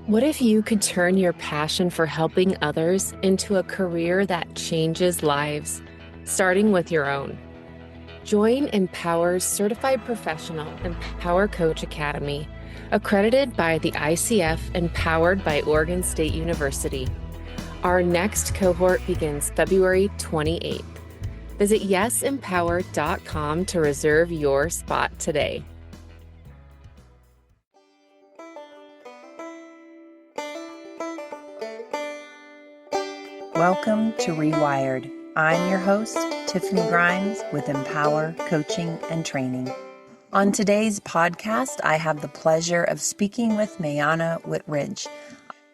What if you could turn your passion for helping others into a career that changes lives, starting with your own? Join Empower's Certified Professional Empower Coach Academy, accredited by the ICF and powered by Oregon State University. Our next cohort begins February 28th. Visit yesempower.com to reserve your spot today. Welcome to Rewired. I'm your host, Tiffany Grimes with Empower Coaching and Training. On today's podcast, I have the pleasure of speaking with Maeanna Whitridge.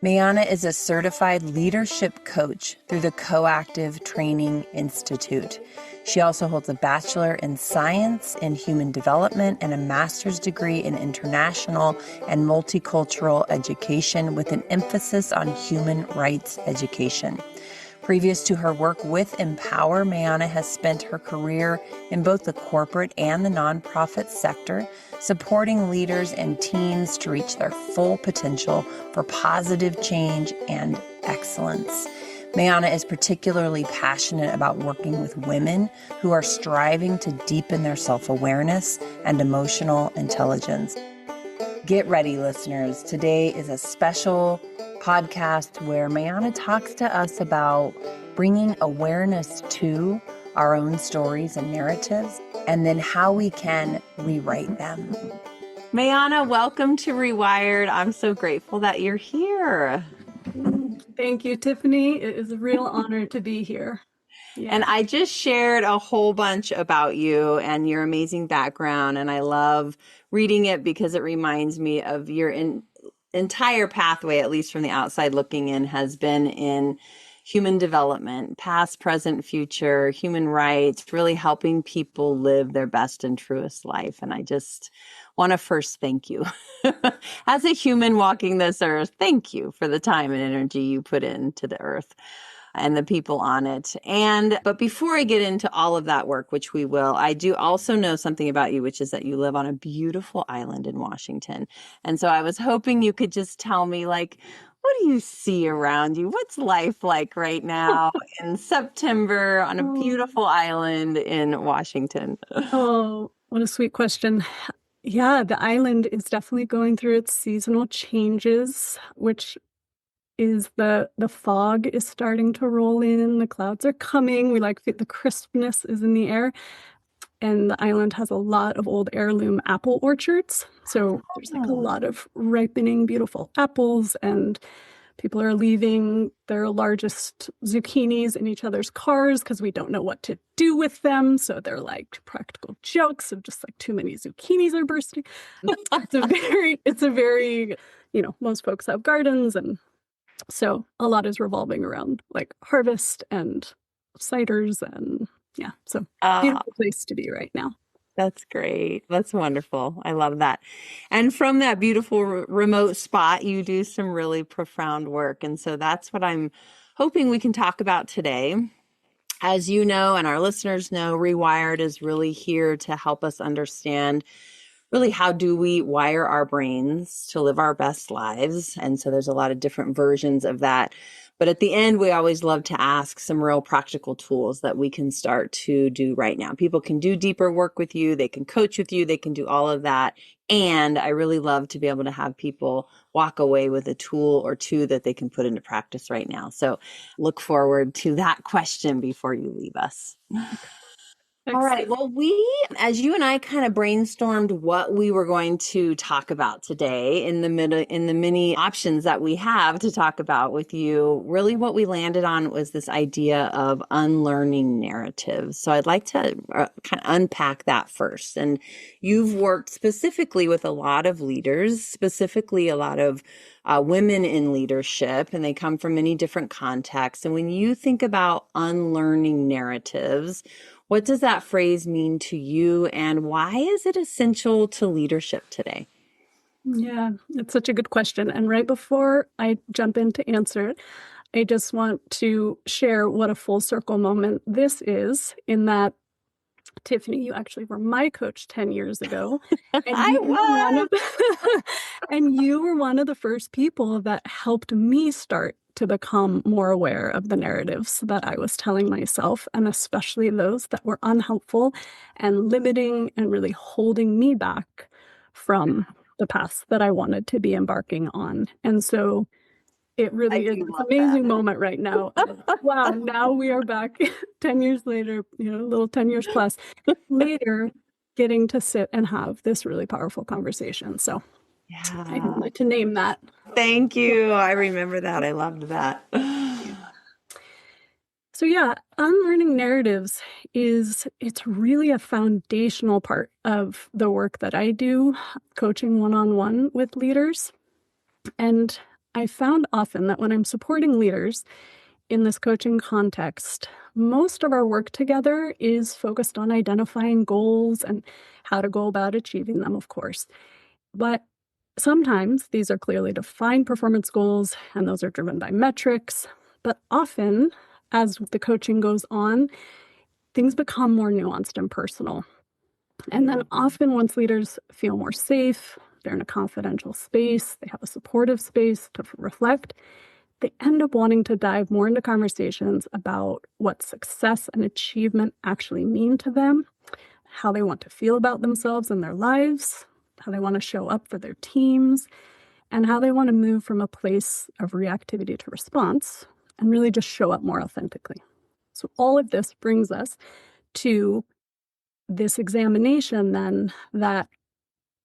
Maeanna is a certified leadership coach through the Coactive Training Institute. She also holds a Bachelor in Science in Human Development and a master's degree in International and Multicultural Education with an emphasis on human rights education. Previous to her work with Empower, Maeanna has spent her career in both the corporate and the nonprofit sector, supporting leaders and teams to reach their full potential for positive change and excellence. Maeanna is particularly passionate about working with women who are striving to deepen their self-awareness and emotional intelligence. Get ready, listeners. Today is a special podcast where Maeanna talks to us about bringing awareness to our own stories and narratives, and then how we can rewrite them. Maeanna, welcome to Rewired. I'm so grateful that you're here. Thank you, Tiffany. It is a real honor to be here. Yeah. And I just shared a whole bunch about you and your amazing background, and I love reading it because it reminds me of your entire pathway, at least from the outside looking in, has been in human development, past, present, future, human rights, really helping people live their best and truest life. And I just want to first thank you. As a human walking this earth, thank you for the time and energy you put into the earth and the people on it. But before I get into all of that work, which we will, I do also know something about you, which is that you live on a beautiful island in Washington. And so I was hoping you could just tell me, like, what do you see around you? What's life like right now in September on a beautiful island in Washington? Oh, what a sweet question. Yeah, the island is definitely going through its seasonal changes, which is the fog is starting to roll in, the clouds are coming, the crispness is in the air, and the island has a lot of old heirloom apple orchards, so there's like a lot of ripening beautiful apples, and people are leaving their largest zucchinis in each other's cars because we don't know what to do with them, so they're like practical jokes of just like too many zucchinis are bursting. It's a very, most folks have gardens, and so a lot is revolving around like harvest and ciders, and so beautiful place to be right now. That's great. That's wonderful. I love that. And from that beautiful remote spot, you do some really profound work. And so that's what I'm hoping we can talk about today. As you know, and our listeners know, Rewired is really here to help us understand really, how do we wire our brains to live our best lives? And so there's a lot of different versions of that. But at the end, we always love to ask some real practical tools that we can start to do right now. People can do deeper work with you. They can coach with you. They can do all of that. And I really love to be able to have people walk away with a tool or two that they can put into practice right now. So look forward to that question before you leave us. All right. Well, as you and I kind of brainstormed what we were going to talk about today in the many options that we have to talk about with you, really what we landed on was this idea of unlearning narratives. So I'd like to kind of unpack that first. And you've worked specifically with a lot of leaders, specifically a lot of women in leadership, and they come from many different contexts. And when you think about unlearning narratives, what does that phrase mean to you, and why is it essential to leadership today? Yeah, it's such a good question. And right before I jump in to answer it, I just want to share what a full circle moment this is, in that Tiffany, you actually were my coach 10 years ago. And I was. and you you were one of the first people that helped me start to become more aware of the narratives that I was telling myself, and especially those that were unhelpful and limiting and really holding me back from the path that I wanted to be embarking on. And so it I really is do this love amazing that. moment right now. Wow, now we are back 10 years later, a little 10 years plus later, getting to sit and have this really powerful conversation. So I Yeah. wanted to name that. Thank you. I remember that. I loved that. So yeah, unlearning narratives it's really a foundational part of the work that I do, coaching one-on-one with leaders. And I found often that when I'm supporting leaders in this coaching context, most of our work together is focused on identifying goals and how to go about achieving them, of course. But sometimes these are clearly defined performance goals, and those are driven by metrics. But often, as the coaching goes on, things become more nuanced and personal. And then often, once leaders feel more safe, they're in a confidential space, they have a supportive space to reflect, they end up wanting to dive more into conversations about what success and achievement actually mean to them, how they want to feel about themselves and their lives, how they want to show up for their teams, and how they want to move from a place of reactivity to response and really just show up more authentically. So all of this brings us to this examination then that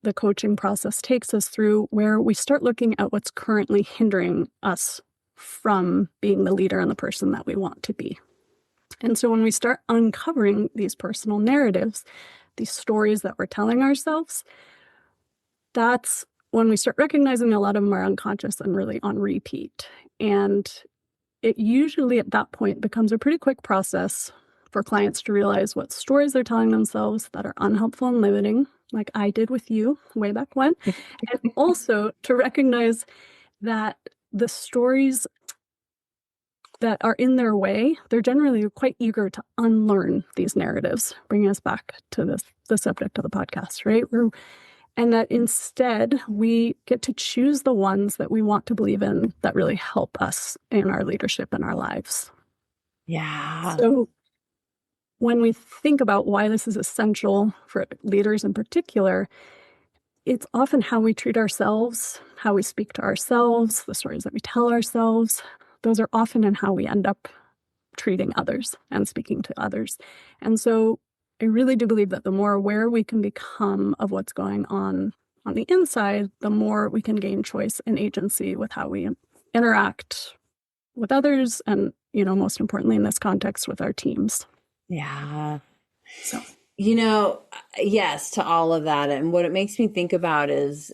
the coaching process takes us through, where we start looking at what's currently hindering us from being the leader and the person that we want to be. And so when we start uncovering these personal narratives, these stories that we're telling ourselves, that's when we start recognizing a lot of them are unconscious and really on repeat. And it usually at that point becomes a pretty quick process for clients to realize what stories they're telling themselves that are unhelpful and limiting, like I did with you way back when, and also to recognize that the stories that are in their way, they're generally quite eager to unlearn these narratives, bringing us back to the subject of the podcast, right? And that instead we get to choose the ones that we want to believe in that really help us in our leadership and our lives. Yeah. So when we think about why this is essential for leaders in particular, it's often how we treat ourselves, how we speak to ourselves, the stories that we tell ourselves. Those are often in how we end up treating others and speaking to others. And so I really do believe that the more aware we can become of what's going on the inside, the more we can gain choice and agency with how we interact with others and, most importantly in this context, with our teams. Yeah. So, yes, to all of that. And what it makes me think about is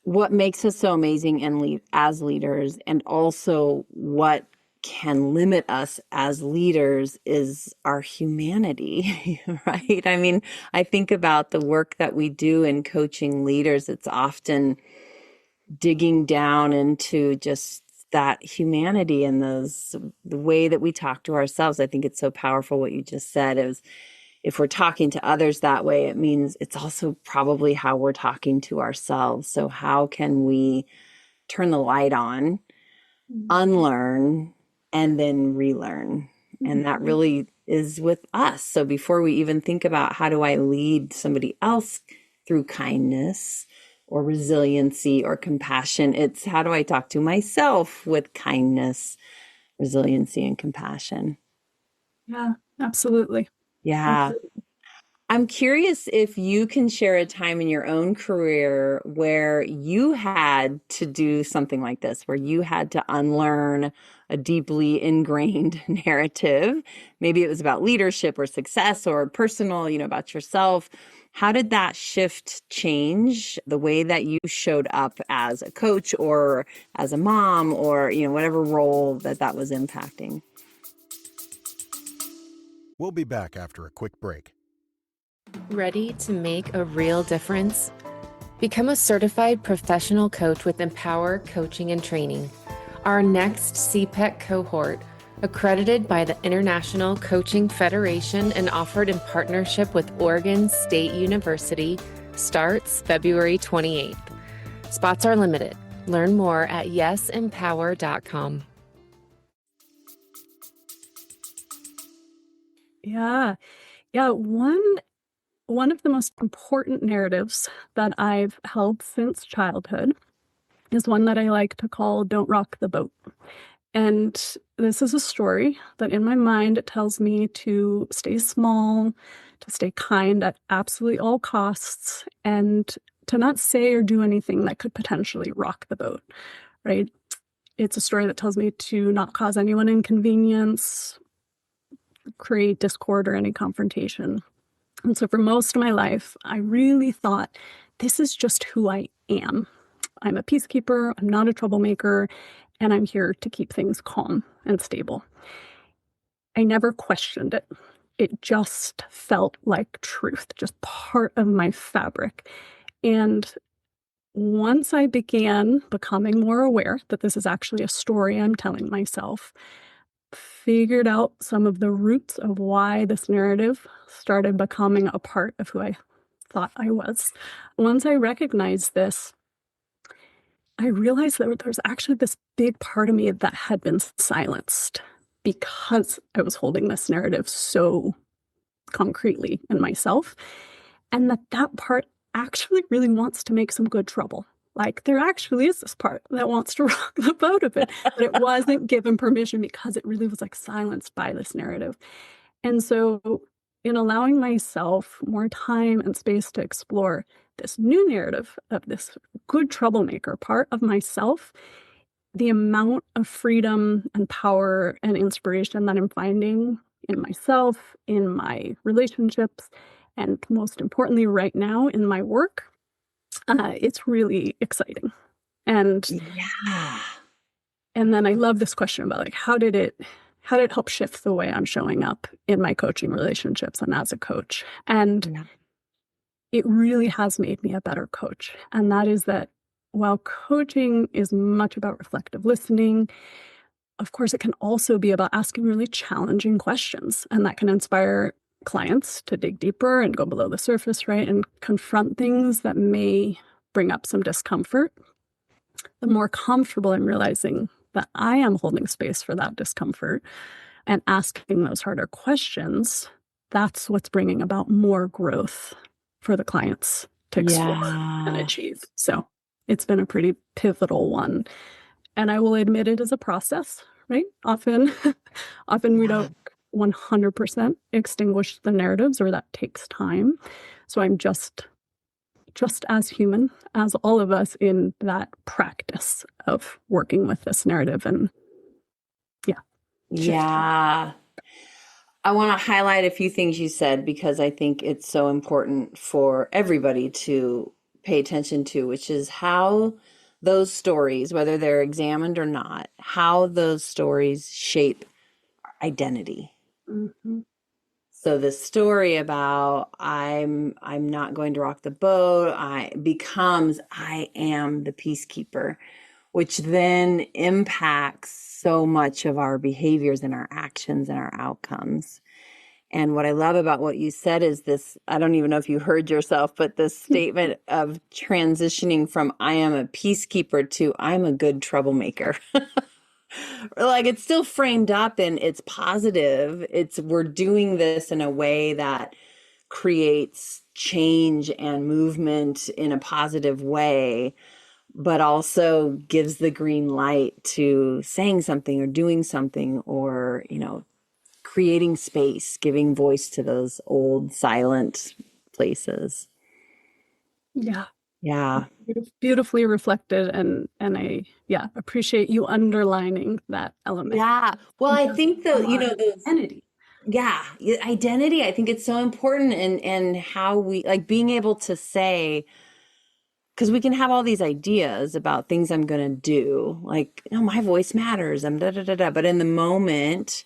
what makes us so amazing as leaders, and also what can limit us as leaders is our humanity, right? I mean, I think about the work that we do in coaching leaders. It's often digging down into just that humanity and the way that we talk to ourselves. I think it's so powerful what you just said is, if we're talking to others that way, it means it's also probably how we're talking to ourselves. So how can we turn the light on, unlearn, and then relearn? And that really is with us. So before we even think about how do I lead somebody else through kindness or resiliency or compassion, it's how do I talk to myself with resiliency, and compassion. Yeah, absolutely. Yeah. Absolutely. I'm curious if you can share a time in your own career where you had to do something like this, where you had to unlearn a deeply ingrained narrative. Maybe it was about leadership or success or personal, about yourself. How did that shift change the way that you showed up as a coach or as a mom or, whatever role that was impacting? We'll be back after a quick break. Ready to make a real difference? Become a certified professional coach with Empower Coaching and Training. Our next CPEC cohort, accredited by the International Coaching Federation and offered in partnership with Oregon State University, starts February 28th. Spots are limited. Learn more at yesempower.com. Yeah. Yeah. One of the most important narratives that I've held since childhood is one that I like to call "Don't Rock the Boat." And this is a story that in my mind it tells me to stay small, to stay kind at absolutely all costs, and to not say or do anything that could potentially rock the boat, right? It's a story that tells me to not cause anyone inconvenience, create discord or any confrontation. And so for most of my life, I really thought, this is just who I am. I'm a peacekeeper, I'm not a troublemaker, and I'm here to keep things calm and stable. I never questioned it. It just felt like truth, just part of my fabric. And once I began becoming more aware that this is actually a story I'm telling myself, figured out some of the roots of why this narrative started becoming a part of who I thought I was. Once I recognized this, I realized that there was actually this big part of me that had been silenced because I was holding this narrative so concretely in myself, and that part actually really wants to make some good trouble. Like, there actually is this part that wants to rock the boat a bit, but it wasn't given permission because it really was like silenced by this narrative. And so in allowing myself more time and space to explore this new narrative of this good troublemaker part of myself, the amount of freedom and power and inspiration that I'm finding in myself, in my relationships, and most importantly, right now in my work, it's really exciting. And Yeah. and then I love this question about like, how did it help shift the way I'm showing up in my coaching relationships and as a coach? And it really has made me a better coach. And that is that while coaching is much about reflective listening, of course, it can also be about asking really challenging questions. And that can inspire clients to dig deeper and go below the surface, right? And confront things that may bring up some discomfort. The more comfortable I'm realizing that I am holding space for that discomfort and asking those harder questions, that's what's bringing about more growth for the clients to explore and achieve. So it's been a pretty pivotal one. And I will admit it is a process, right? Often we don't 100% extinguish the narratives, or that takes time. So I'm just as human as all of us in that practice of working with this narrative. And Yeah. I want to highlight a few things you said because I think it's so important for everybody to pay attention to, which is how those stories, whether they're examined or not, how those stories shape our identity. Mm-hmm. So the story about I'm not going to rock the boat, I am the peacekeeper, which then impacts so much of our behaviors and our actions and our outcomes. And what I love about what you said is this, I don't even know if you heard yourself, but this statement of transitioning from I am a peacekeeper to I'm a good troublemaker. Like, it's still framed up and it's positive. We're doing this in a way that creates change and movement in a positive way, but also gives the green light to saying something or doing something or, creating space, giving voice to those old silent places. Yeah. Yeah. Beautifully reflected, and I appreciate you underlining that element. Yeah. Well, I think those identity. Yeah, identity. I think it's so important and how we like being able to say, because we can have all these ideas about things I'm going to do, like, my voice matters. I'm da da da da. But in the moment,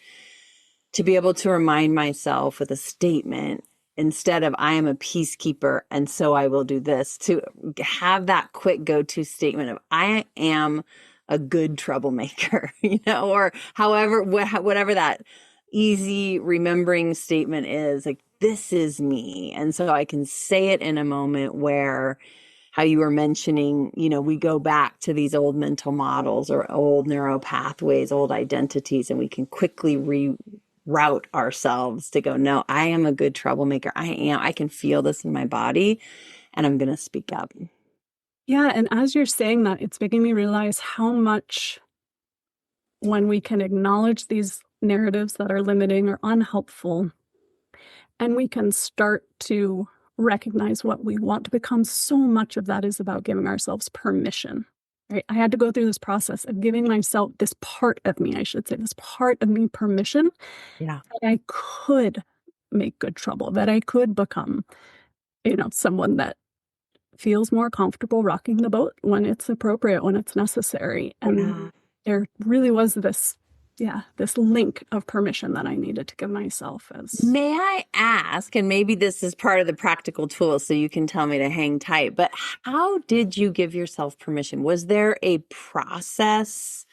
to be able to remind myself with a statement instead of I am a peacekeeper and so I will do this, to have that quick go-to statement of I am a good troublemaker, or however, whatever that easy remembering statement is, like, this is me. And so I can say it in a moment where how you were mentioning, we go back to these old mental models or old neural pathways, old identities, and we can quickly reroute ourselves to go, no, I am a good troublemaker. I can feel this in my body, and I'm going to speak up. Yeah. And as you're saying that, it's making me realize how much, when we can acknowledge these narratives that are limiting or unhelpful, and we can start to recognize what we want to become, so much of that is about giving ourselves permission. Right? I had to go through this process of giving myself, this part of me, I should say, this part of me permission Yeah. that I could make good trouble, that I could become, someone that feels more comfortable rocking the boat when it's appropriate, when it's necessary. And there really was this link of permission that I needed to give myself. May I ask, and maybe this is part of the practical tool, so you can tell me to hang tight, but how did you give yourself permission? Was there a process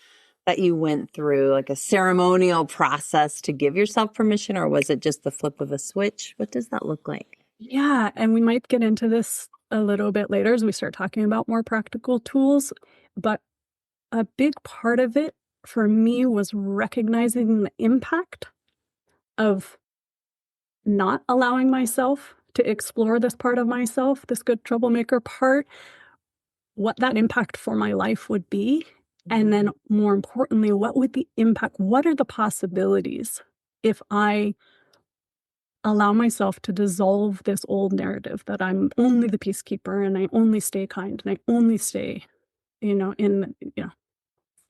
that you went through, like a ceremonial process to give yourself permission, or was it just the flip of a switch? What does that look like? Yeah, and we might get into this a little bit later as we start talking about more practical tools, but a big part of it for me was recognizing the impact of not allowing myself to explore this part of myself, this good troublemaker part, what that impact for my life would be. And then more importantly, what would the impact, what are the possibilities if I allow myself to dissolve this old narrative that I'm only the peacekeeper and I only stay kind and I only stay,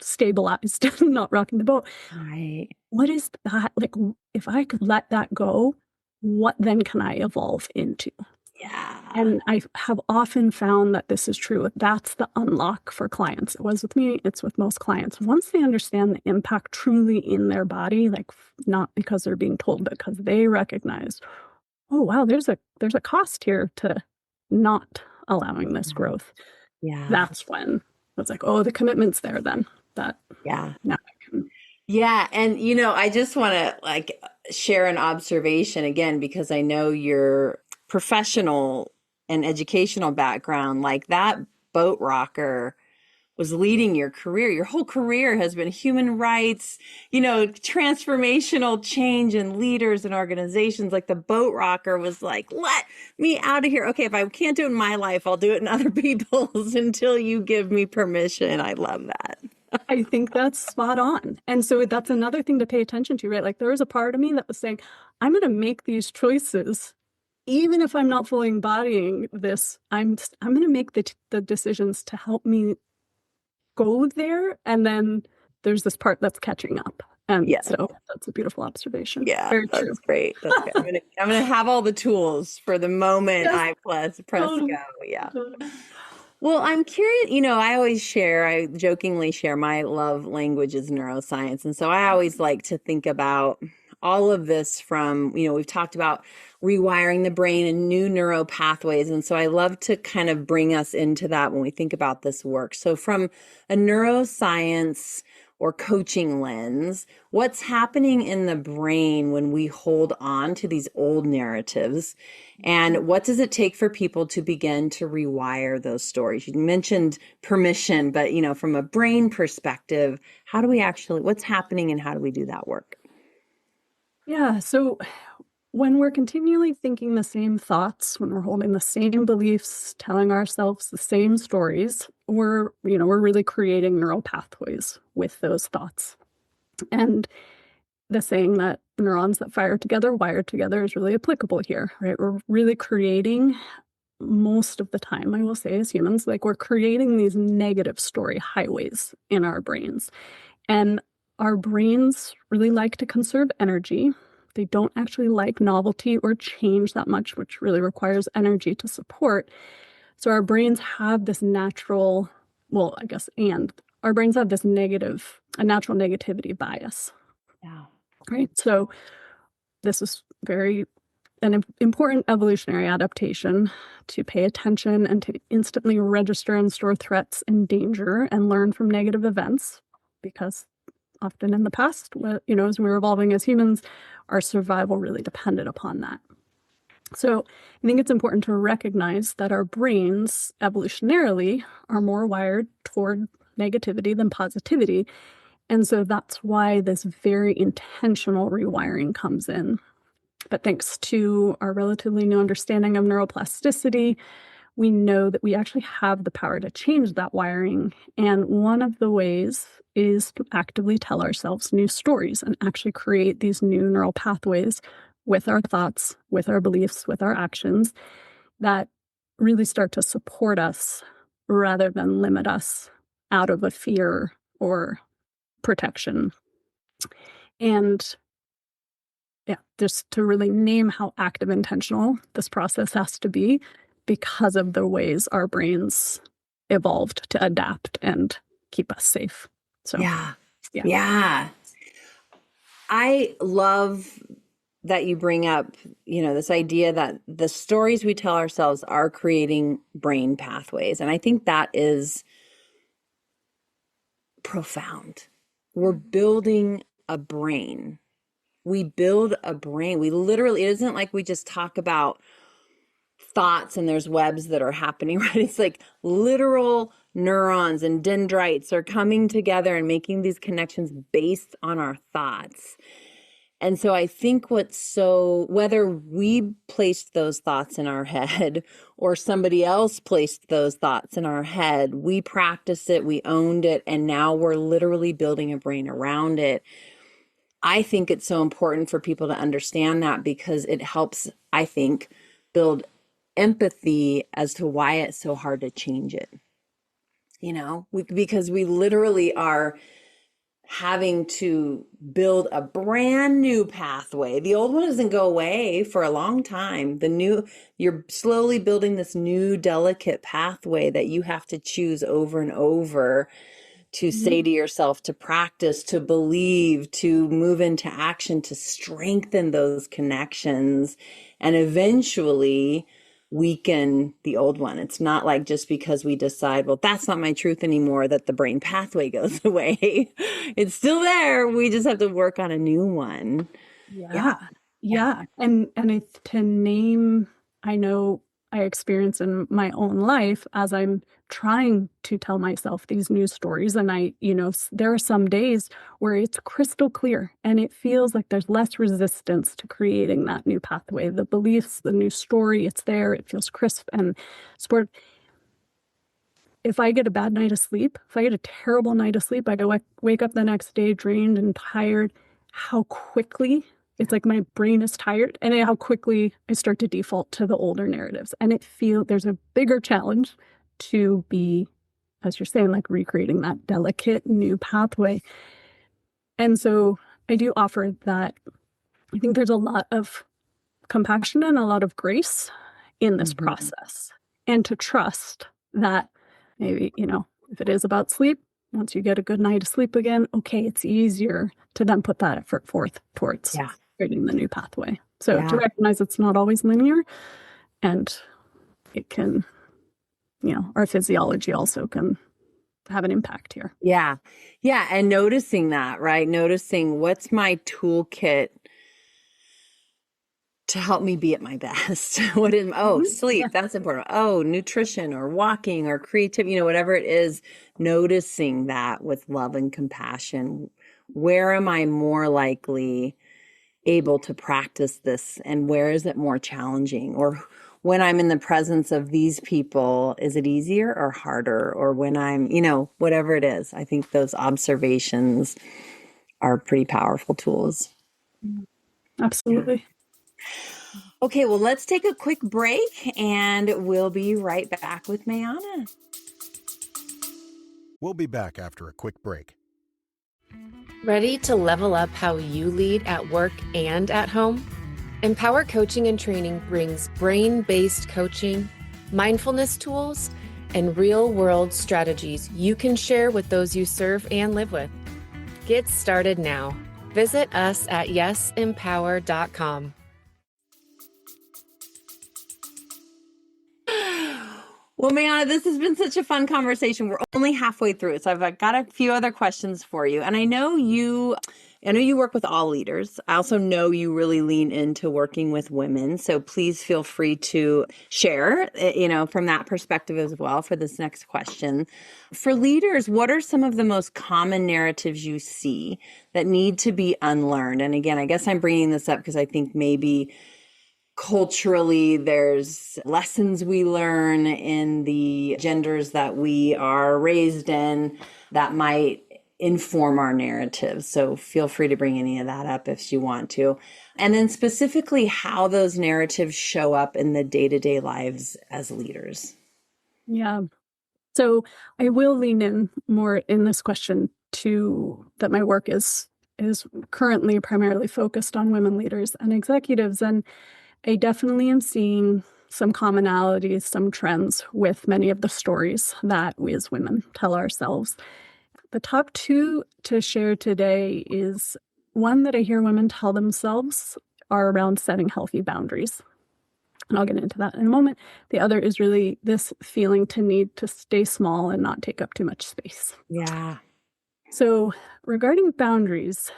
stabilized, not rocking the boat. Right. What is that? Like, if I could let that go, what then can I evolve into? Yeah. And I have often found that this is true. That's the unlock for clients. It was with me, it's with most clients. Once they understand the impact truly in their body, like not because they're being told, but because they recognize, oh wow, there's a cost here to not allowing this growth. Yeah. That's when it's like, oh, the commitment's there then. That Yeah. now I can. Yeah. And, I just want to share an observation again, because I know your professional and educational background, like that boat rocker was leading your career. Your whole career has been human rights, transformational change in leaders and organizations. Like the boat rocker was like, let me out of here. Okay, if I can't do it in my life, I'll do it in other people's until you give me permission. I love that. I think that's spot on. And so that's another thing to pay attention to, right? Like there was a part of me that was saying, I'm going to make these choices. Even if I'm not fully embodying this, I'm going to make the decisions to help me go there. And then there's this part that's catching up. And so that's a beautiful observation. Yeah, very that's true. Great. That's great. I'm gonna have all the tools for the moment I press Totally. go. Yeah. Well, I'm curious, I jokingly share my love language is neuroscience. And so I always like to think about all of this from, we've talked about rewiring the brain and new neural pathways. And so I love to kind of bring us into that when we think about this work. So from a neuroscience or coaching lens, what's happening in the brain when we hold on to these old narratives? And what does it take for people to begin to rewire those stories? You mentioned permission, but from a brain perspective, what's happening and how do we do that work? Yeah. So when we're continually thinking the same thoughts, when we're holding the same beliefs, telling ourselves the same stories, we're really creating neural pathways with those thoughts. And the saying that neurons that fire together, wire together is really applicable here, right? We're really creating, most of the time, I will say, as humans, like we're creating these negative story highways in our brains. And our brains really like to conserve energy. They don't actually like novelty or change that much, which really requires energy to support. So our brains have this natural, our brains have this a natural negativity bias. Yeah. Right. So this is an important evolutionary adaptation to pay attention and to instantly register and store threats and danger and learn from negative events, because often in the past, as we were evolving as humans, our survival really depended upon that. So I think it's important to recognize that our brains evolutionarily are more wired toward negativity than positivity. And so that's why this very intentional rewiring comes in. But thanks to our relatively new understanding of neuroplasticity, we know that we actually have the power to change that wiring. And one of the ways is to actively tell ourselves new stories and actually create these new neural pathways with our thoughts, with our beliefs, with our actions that really start to support us rather than limit us out of a fear or protection. And yeah, just to really name how active intentional this process has to be because of the ways our brains evolved to adapt and keep us safe. So yeah. I love that you bring up, this idea that the stories we tell ourselves are creating brain pathways. And I think that is profound. We're building a brain. We build a brain. We literally, it isn't like we just talk about thoughts and there's webs that are happening, right? It's like literal neurons and dendrites are coming together and making these connections based on our thoughts. And so I think whether we placed those thoughts in our head or somebody else placed those thoughts in our head, we practiced it, we owned it, and now we're literally building a brain around it. I think it's so important for people to understand that because it helps, I think, build empathy as to why it's so hard to change it. Because we literally are having to build a brand new pathway. The old one doesn't go away for a long time. You're slowly building this new delicate pathway that you have to choose over and over to say to yourself, to practice, to believe, to move into action, to strengthen those connections, and eventually weaken the old one. It's not like just because we decide, well, that's not my truth anymore, that the brain pathway goes away. It's still there. We just have to work on a new one. Yeah. And to name, I know I experience in my own life as I'm trying to tell myself these new stories. And there are some days where it's crystal clear and it feels like there's less resistance to creating that new pathway. The beliefs, the new story, it's there. It feels crisp and supportive. If I get a bad night of sleep, if I get a terrible night of sleep, I wake up the next day drained and tired, how quickly it's like my brain is tired and how quickly I start to default to the older narratives. And there's a bigger challenge to be, as you're saying, like recreating that delicate new pathway. And so I do offer that. I think there's a lot of compassion and a lot of grace in this process, and to trust that maybe, if it is about sleep, once you get a good night of sleep again, okay, it's easier to then put that effort forth towards creating the new pathway. So to recognize it's not always linear, and it can, our physiology also can have an impact here. Yeah. And noticing that, right? Noticing what's my toolkit to help me be at my best. Sleep, that's important. Oh, nutrition or walking or creativity, whatever it is, noticing that with love and compassion. Where am I more likely able to practice this, and where is it more challenging? Or when I'm in the presence of these people, is it easier or harder? Or when I'm, whatever it is, I think those observations are pretty powerful tools. Absolutely. Yeah. Okay, well, let's take a quick break and we'll be right back with Maeanna. We'll be back after a quick break. Ready to level up how you lead at work and at home? Empower Coaching and Training brings brain-based coaching, mindfulness tools, and real-world strategies you can share with those you serve and live with. Get started now. Visit us at yesempower.com. Well, Maeanna, this has been such a fun conversation. We're only halfway through it, so I've got a few other questions for you. And I know you I know you work with all leaders. I also know you really lean into working with women. So please feel free to share, from that perspective as well for this next question. For leaders, what are some of the most common narratives you see that need to be unlearned? And again, I guess I'm bringing this up because I think maybe culturally there's lessons we learn in the genders that we are raised in that might inform our narratives. So feel free to bring any of that up if you want to. And then specifically how those narratives show up in the day-to-day lives as leaders. Yeah. So I will lean in more in this question to that my work is currently primarily focused on women leaders and executives. And I definitely am seeing some commonalities, some trends with many of the stories that we as women tell ourselves. The top two to share today is one that I hear women tell themselves are around setting healthy boundaries. And I'll get into that in a moment. The other is really this feeling to need to stay small and not take up too much space. Yeah. So regarding boundaries,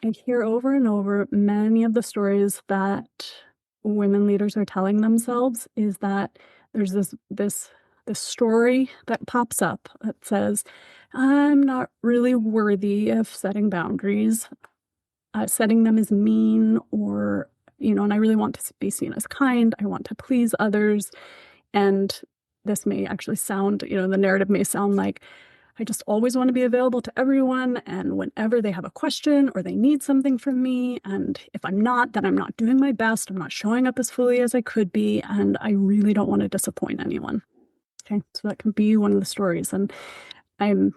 I hear over and over many of the stories that women leaders are telling themselves is that there's this story that pops up that says, I'm not really worthy of setting boundaries. Setting them is mean, or, and I really want to be seen as kind. I want to please others. And this may actually sound, the narrative may sound like, I just always want to be available to everyone. And whenever they have a question or they need something from me, and if I'm not, then I'm not doing my best. I'm not showing up as fully as I could be. And I really don't want to disappoint anyone. Okay. So that can be one of the stories. And I'm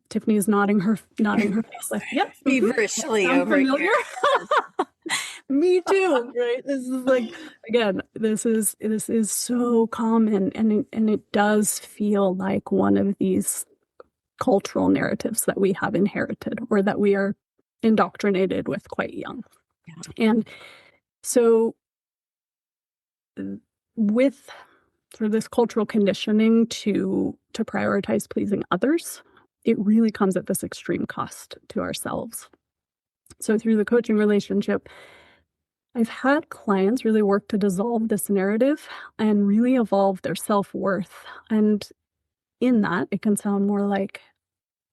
Tiffany is nodding her face like, yep. Feverishly over here. Me too, right? This is like, again, this is so common, and it does feel like one of these cultural narratives that we have inherited or that we are indoctrinated with quite young. Yeah. And so with sort of this cultural conditioning to prioritize pleasing others, it really comes at this extreme cost to ourselves. So through the coaching relationship, I've had clients really work to dissolve this narrative and really evolve their self-worth. And in that, it can sound more like,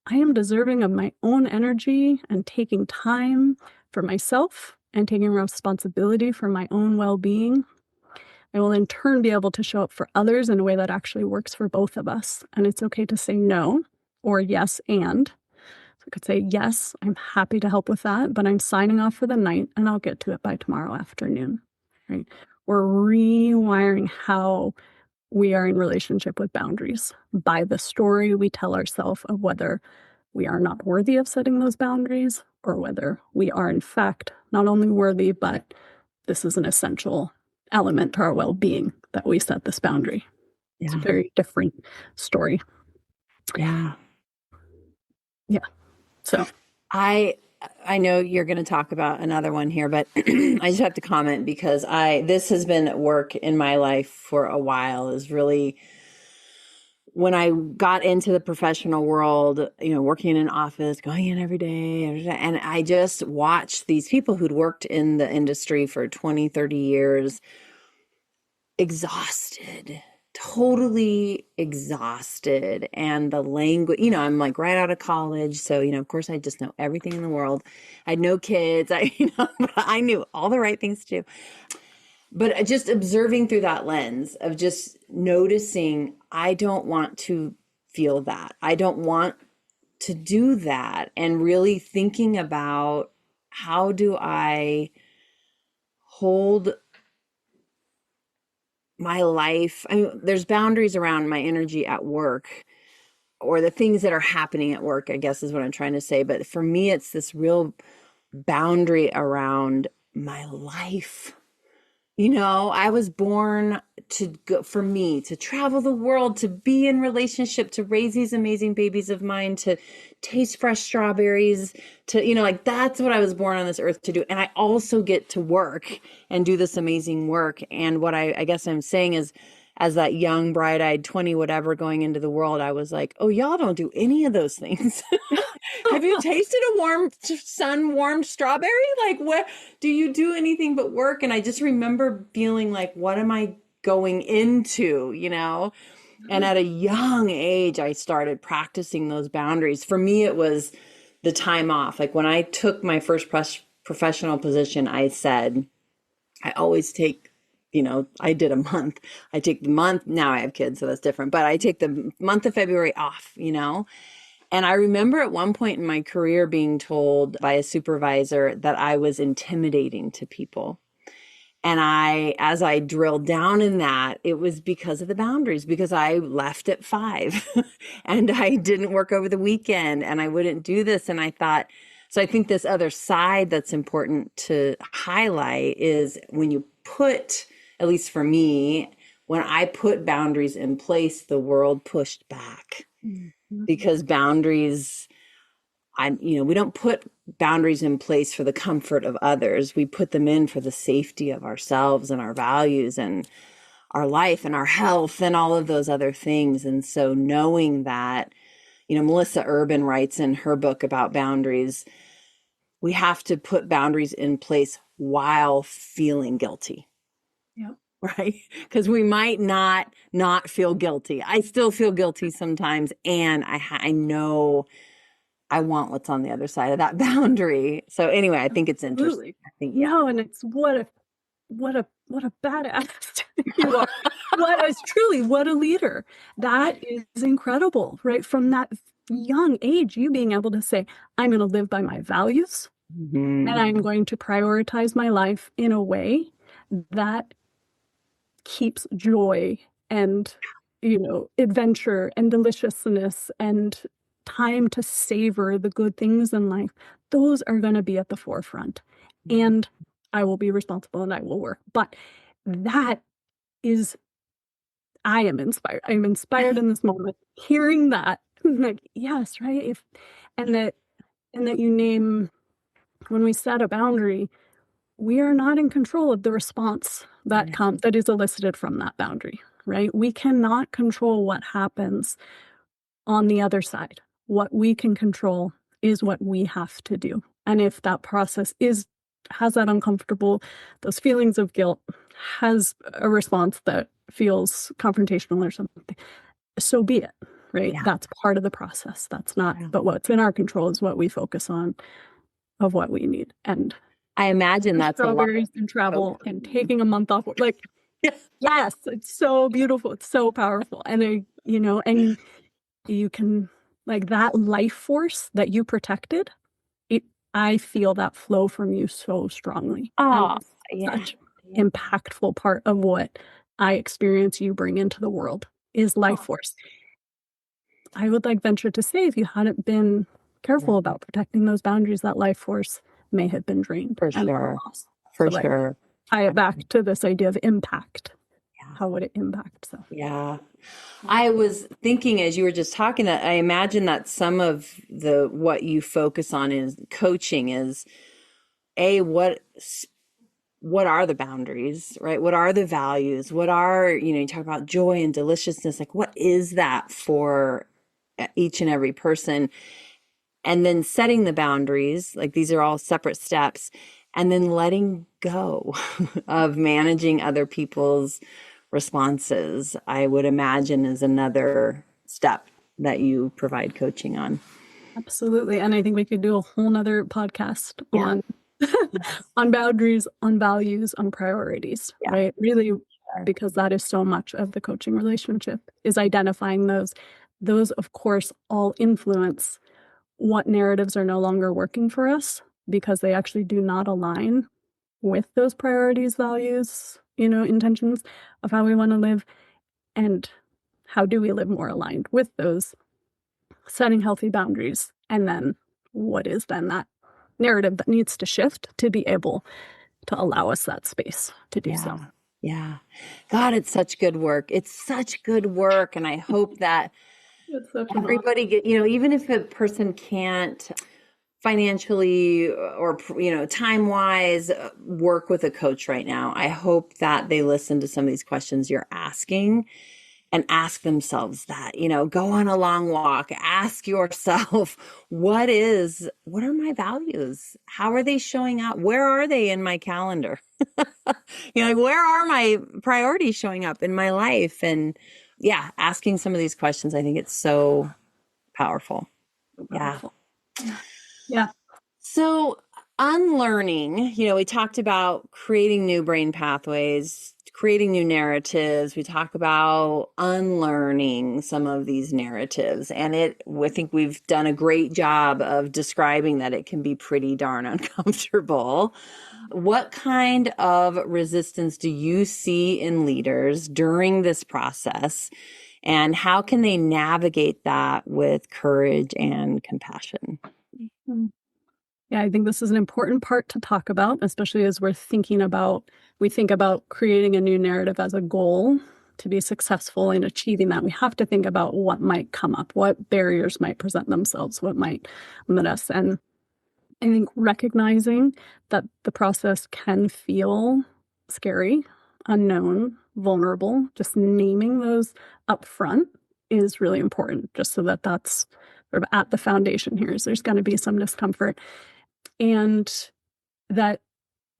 I am deserving of my own energy and taking time for myself and taking responsibility for my own well-being. I will in turn be able to show up for others in a way that actually works for both of us. And it's okay to say no or yes and. So I could say, yes, I'm happy to help with that, but I'm signing off for the night and I'll get to it by tomorrow afternoon. Right? We're rewiring how we are in relationship with boundaries by the story we tell ourselves of whether we are not worthy of setting those boundaries or whether we are in fact not only worthy, but this is an essential element to our well-being that we set this boundary. Yeah. It's a very different story. Yeah. Yeah. So I know you're going to talk about another one here, but I just have to comment because this has been work in my life for a while. Is really when I got into the professional world, working in an office, going in every day, and I just watched these people who'd worked in the industry for 20, 30 years, exhausted, totally exhausted. And the language, I'm like right out of college. So, of course I just know everything in the world. I had no kids. I knew all the right things to do. But just observing through that lens of just noticing, I don't want to feel that. I don't want to do that. And really thinking about, how do I hold my life? I mean, there's boundaries around my energy at work or the things that are happening at work, I guess is what I'm trying to say. But for me, it's this real boundary around my life. I was born to travel the world, to be in relationship, to raise these amazing babies of mine, to taste fresh strawberries, to, that's what I was born on this earth to do. And I also get to work and do this amazing work. And what I guess I'm saying is, as that young, bright-eyed 20 whatever going into the world, I was like, oh, y'all don't do any of those things. Have you tasted a sun-warmed strawberry? Like, what do you do anything but work? And I just remember feeling like, what am I going into, And at a young age, I started practicing those boundaries. For me, it was the time off. Like when I took my first professional position, I said, I always take, I did a month. I take the month. Now I have kids, so that's different. But I take the month of February off, And I remember at one point in my career being told by a supervisor that I was intimidating to people. And as I drilled down in that, it was because of the boundaries, because I left at 5 and I didn't work over the weekend and I wouldn't do this. And I thought, so I think this other side that's important to highlight is when you put, at least for me, when I put boundaries in place, the world pushed back because boundaries, we don't put boundaries in place for the comfort of others. We put them in for the safety of ourselves and our values and our life and our health and all of those other things. And so knowing that, Melissa Urban writes in her book about boundaries, we have to put boundaries in place while feeling guilty. Yep. Right? Because we might not feel guilty. I still feel guilty sometimes. And I know I want what's on the other side of that boundary. So anyway, I think it's interesting. I think, No, and it's what a badass you are. What a leader. That is incredible, right? From that young age, you being able to say, I'm going to live by my values and I'm going to prioritize my life in a way that keeps joy and, adventure and deliciousness and time to savor the good things in life. Those are going to be at the forefront. And I will be responsible and I will work. But that is, I am inspired. I'm inspired in this moment. Hearing that, like, yes, right. And that you name, when we set a boundary, we are not in control of the response that is elicited from that boundary, right? We cannot control what happens on the other side. What we can control is what we have to do. And if that process has that uncomfortable, those feelings of guilt, has a response that feels confrontational or something, so be it, right? Yeah. That's part of the process. That's not, but what's in our control is what we focus on of what we need. And I imagine that's strawberries and travel and taking a month off. Like, yes, it's so beautiful. It's so powerful. And and you can, like, that life force that you protected, I feel that flow from you so strongly. Oh, such impactful part of what I experience you bring into the world is life force. I would venture to say, if you hadn't been careful about protecting those boundaries, that life force may have been drained. For sure. For sure. Tie it back to this idea of impact. Yeah. How would it impact? So yeah. I was thinking as you were just talking that I imagine that some of what you focus on is coaching is what are the boundaries, right? What are the values? What are, you talk about joy and deliciousness, like what is that for each and every person? And then setting the boundaries, like these are all separate steps, and then letting go of managing other people's responses, I would imagine, is another step that you provide coaching on. Absolutely. And I think we could do a whole nother podcast on on boundaries, on values, on priorities, right? Really, because that is so much of the coaching relationship, is identifying those. Those, of course, all influence what narratives are no longer working for us because they actually do not align with those priorities, values, intentions of how we want to live. And how do we live more aligned with those, setting healthy boundaries? And then what is then that narrative that needs to shift to be able to allow us that space to do so. Yeah. God, it's such good work. It's such good work. And I hope that everybody even if a person can't financially or, time-wise work with a coach right now, I hope that they listen to some of these questions you're asking and ask themselves that, go on a long walk, ask yourself, what are my values? How are they showing up? Where are they in my calendar? Like, where are my priorities showing up in my life? And yeah, asking some of these questions, I think it's so powerful. Powerful. Yeah. So unlearning, we talked about creating new brain pathways, creating new narratives. We talk about unlearning some of these narratives. And I think we've done a great job of describing that it can be pretty darn uncomfortable. What kind of resistance do you see in leaders during this process? And how can they navigate that with courage and compassion? Yeah, I think this is an important part to talk about, especially as we think about creating a new narrative as a goal to be successful in achieving that. We have to think about what might come up, what barriers might present themselves, what might limit us. And I think recognizing that the process can feel scary, unknown, vulnerable, just naming those up front is really important, just so that that's sort of at the foundation here. Is there's going to be some discomfort. And that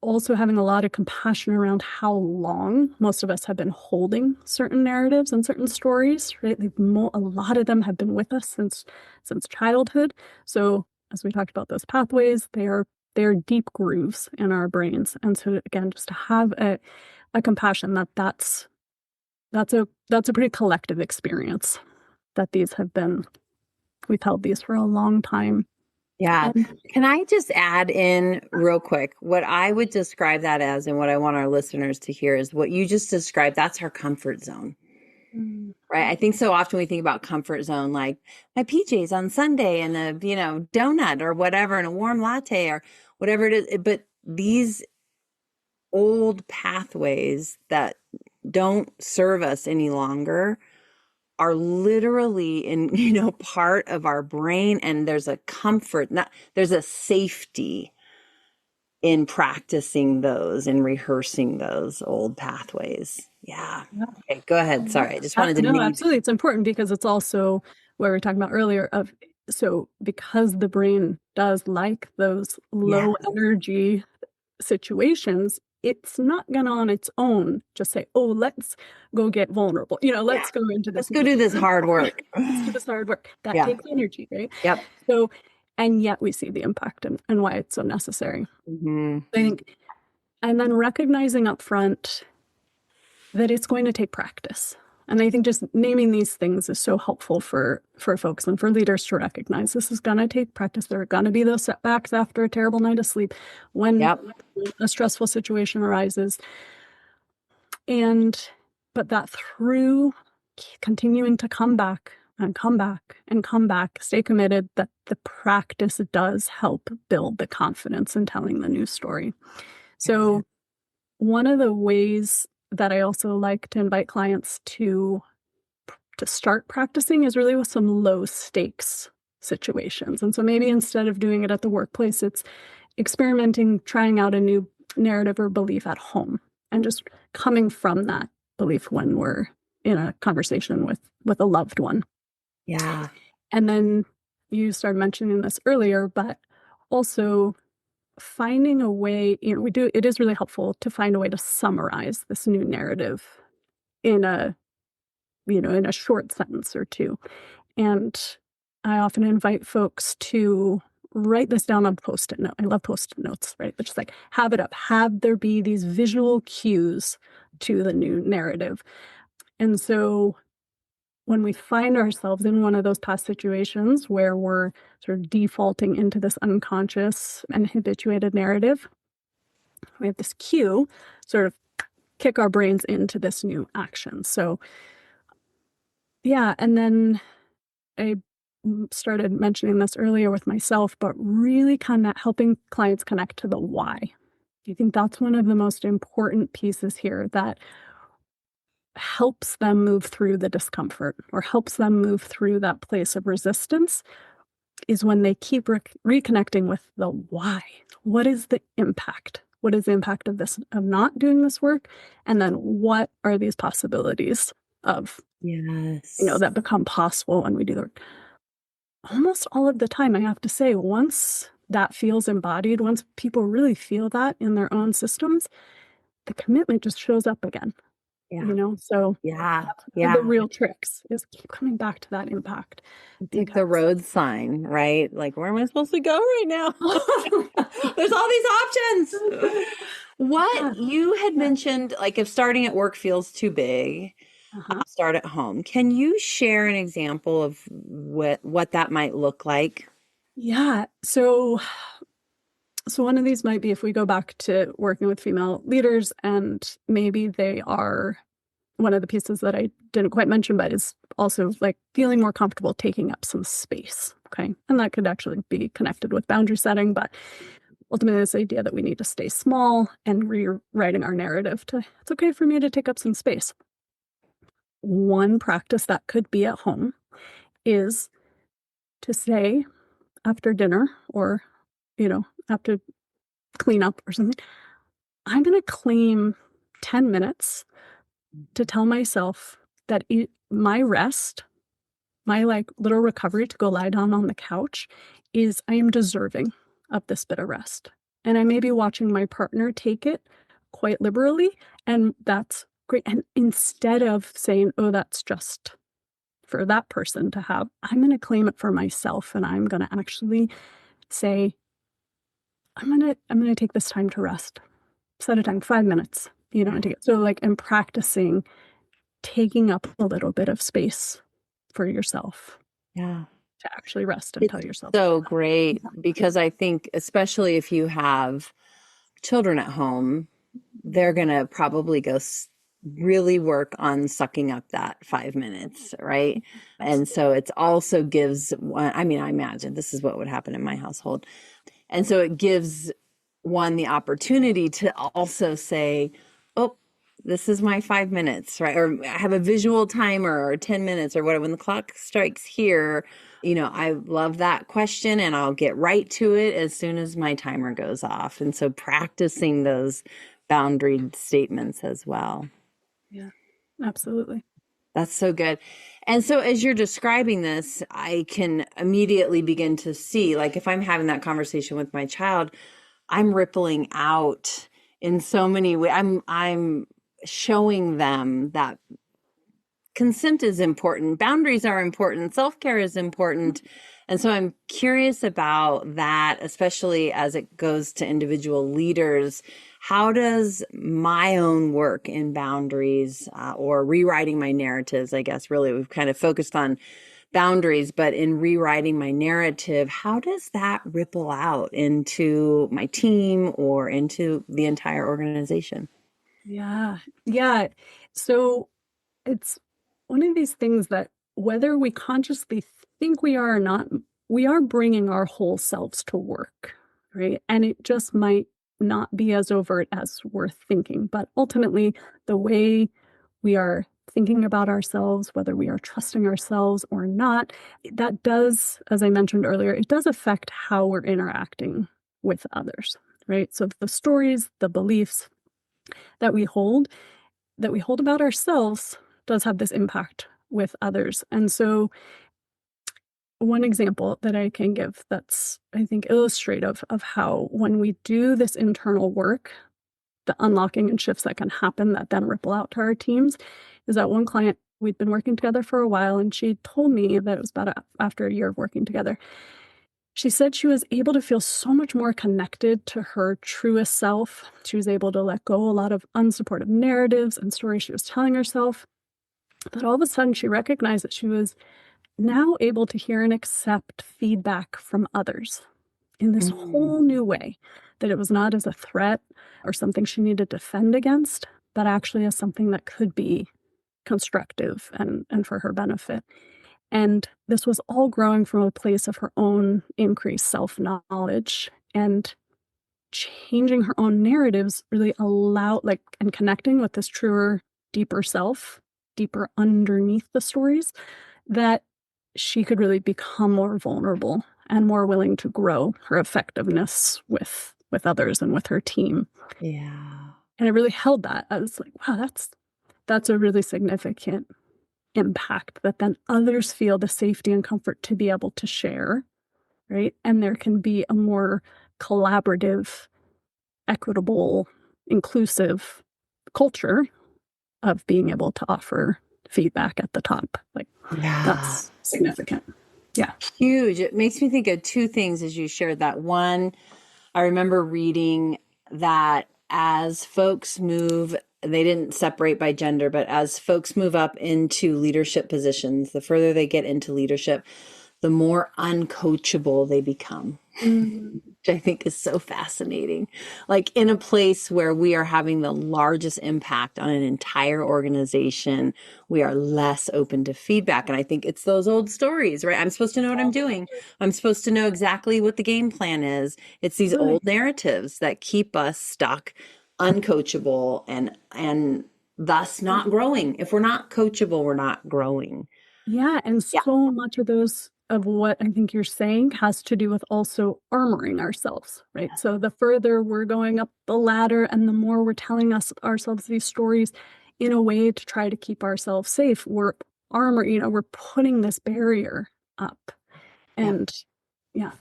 also having a lot of compassion around how long most of us have been holding certain narratives and certain stories, right? A lot of them have been with us since childhood. So as we talked about those pathways, they're deep grooves in our brains. And so again, just to have a compassion that's a pretty collective experience, that we've held these for a long time. Yeah. Can I just add in real quick what I would describe that as, and what I want our listeners to hear is what you just described. That's our comfort zone, right? I think so often we think about comfort zone, like my PJs on Sunday and a, donut or whatever, and a warm latte or whatever it is. But these old pathways that don't serve us any longer are literally in, part of our brain. And there's a comfort, there's a safety in practicing those and rehearsing those old pathways. Yeah. Okay, go ahead. Sorry. I just wanted to No, absolutely. It's important because it's also what we were talking about earlier because the brain does like those low energy situations, it's not gonna on its own just say, oh, let's go get vulnerable. Let's go into this. Let's go do this hard work. Let's do this hard work. That takes energy, right? Yep. So, and yet we see the impact and why it's so necessary. I think, and then recognizing up front that it's going to take practice. And I think just naming these things is so helpful for folks and for leaders to recognize this is going to take practice. There are going to be those setbacks after a terrible night of sleep when a stressful situation arises. But that through continuing to come back and come back and come back, stay committed, that the practice does help build the confidence in telling the new story. So one of the ways that I also like to invite clients to start practicing is really with some low stakes situations. And so maybe instead of doing it at the workplace, it's experimenting, trying out a new narrative or belief at home and just coming from that belief when we're in a conversation with a loved one. Yeah. And then you started mentioning this earlier, but also finding a way, it is really helpful to find a way to summarize this new narrative in a short sentence or two. And I often invite folks to write this down on Post-it note. I love Post-it notes, right? But just like have it up, have there be these visual cues to the new narrative. And so when we find ourselves in one of those past situations where we're sort of defaulting into this unconscious and habituated narrative, we have this cue sort of kick our brains into this new action. So yeah, and then I started mentioning this earlier with myself, but really kind of helping clients connect to the why. I think that's one of the most important pieces here that helps them move through the discomfort or helps them move through that place of resistance is when they keep reconnecting with the why. What is the impact? What is the impact of not doing this work? And then what are these possibilities of, Yes. that become possible when we do the work. Almost all of the time, I have to say, once that feels embodied, once people really feel that in their own systems, the commitment just shows up again, Yeah. So Yeah. that's one of Yeah. the real tricks is keep coming back to that impact. It's like the road sign, right? Like, where am I supposed to go right now? There's all these options. What you had mentioned, like if starting at work feels too big, start at home. Can you share an example of what that might look like? Yeah. So one of these might be if we go back to working with female leaders, and maybe they are one of the pieces that I didn't quite mention, but is also like feeling more comfortable taking up some space. Okay. And that could actually be connected with boundary setting, but ultimately this idea that we need to stay small and rewriting our narrative to, it's okay for me to take up some space. One practice that could be at home is to say after dinner or, after cleanup or something, I'm going to claim 10 minutes to tell myself that my rest, my like little recovery to go lie down on the couch is I am deserving of this bit of rest. And I may be watching my partner take it quite liberally, and that's great. And instead of saying, oh, that's just for that person to have, I'm going to claim it for myself, and I'm going to actually say, I'm going to take this time to rest. Set a time, 5 minutes, and take it. So like I'm practicing taking up a little bit of space for yourself. Yeah. To actually rest and tell yourself. So great, because I think especially if you have children at home, they're going to probably go really work on sucking up that 5 minutes, right? And so it also gives, I imagine this is what would happen in my household. And so it gives one the opportunity to also say, oh, this is my 5 minutes, right? Or have a visual timer or 10 minutes or whatever. When the clock strikes here, I love that question and I'll get right to it as soon as my timer goes off. And so practicing those boundary statements as well. Yeah, absolutely. That's so good. And so as you're describing this, I can immediately begin to see, like if I'm having that conversation with my child, I'm rippling out in so many ways. I'm showing them that consent is important, boundaries are important, self-care is important. And so I'm curious about that, especially as it goes to individual leaders. How does my own work in boundaries or rewriting my narratives, I guess, really, we've kind of focused on boundaries, but in rewriting my narrative, how does that ripple out into my team or into the entire organization? Yeah. Yeah. So it's one of these things that whether we consciously think we are or not, we are bringing our whole selves to work, right? And it just might not be as overt as we're thinking. But ultimately, the way we are thinking about ourselves, whether we are trusting ourselves or not, that does, as I mentioned earlier, it does affect how we're interacting with others, right? So the stories, the beliefs that we hold about ourselves does have this impact with others. And so one example that I can give that's, I think, illustrative of how when we do this internal work, the unlocking and shifts that can happen that then ripple out to our teams is that one client, we'd been working together for a while, and she told me that it was after a year of working together. She said she was able to feel so much more connected to her truest self. She was able to let go a lot of unsupportive narratives and stories she was telling herself. That all of a sudden she recognized that she was now able to hear and accept feedback from others in this whole new way, that it was not as a threat or something she needed to defend against, but actually as something that could be constructive and for her benefit. And this was all growing from a place of her own increased self-knowledge, and changing her own narratives really and connecting with this truer, deeper self, deeper underneath the stories, that she could really become more vulnerable and more willing to grow her effectiveness with others and with her team. Yeah. And I really held that. I was like, wow, that's a really significant impact that then others feel the safety and comfort to be able to share, right? And there can be a more collaborative, equitable, inclusive culture of being able to offer feedback at the top. Like, Yeah. that's significant. Yeah. Huge. It makes me think of two things as you shared that. One, I remember reading that as folks move, they didn't separate by gender, but as folks move up into leadership positions, the further they get into leadership, the more uncoachable they become, which I think is so fascinating. Like in a place where we are having the largest impact on an entire organization, we are less open to feedback. And I think it's those old stories, right? I'm supposed to know what I'm doing. I'm supposed to know exactly what the game plan is. It's these old narratives that keep us stuck, uncoachable, and thus not growing. If we're not coachable, we're not growing. Yeah, and so much of what I think you're saying has to do with also armoring ourselves, right? So the further we're going up the ladder and the more we're telling ourselves these stories in a way to try to keep ourselves safe, we're we're putting this barrier up. And Yeah.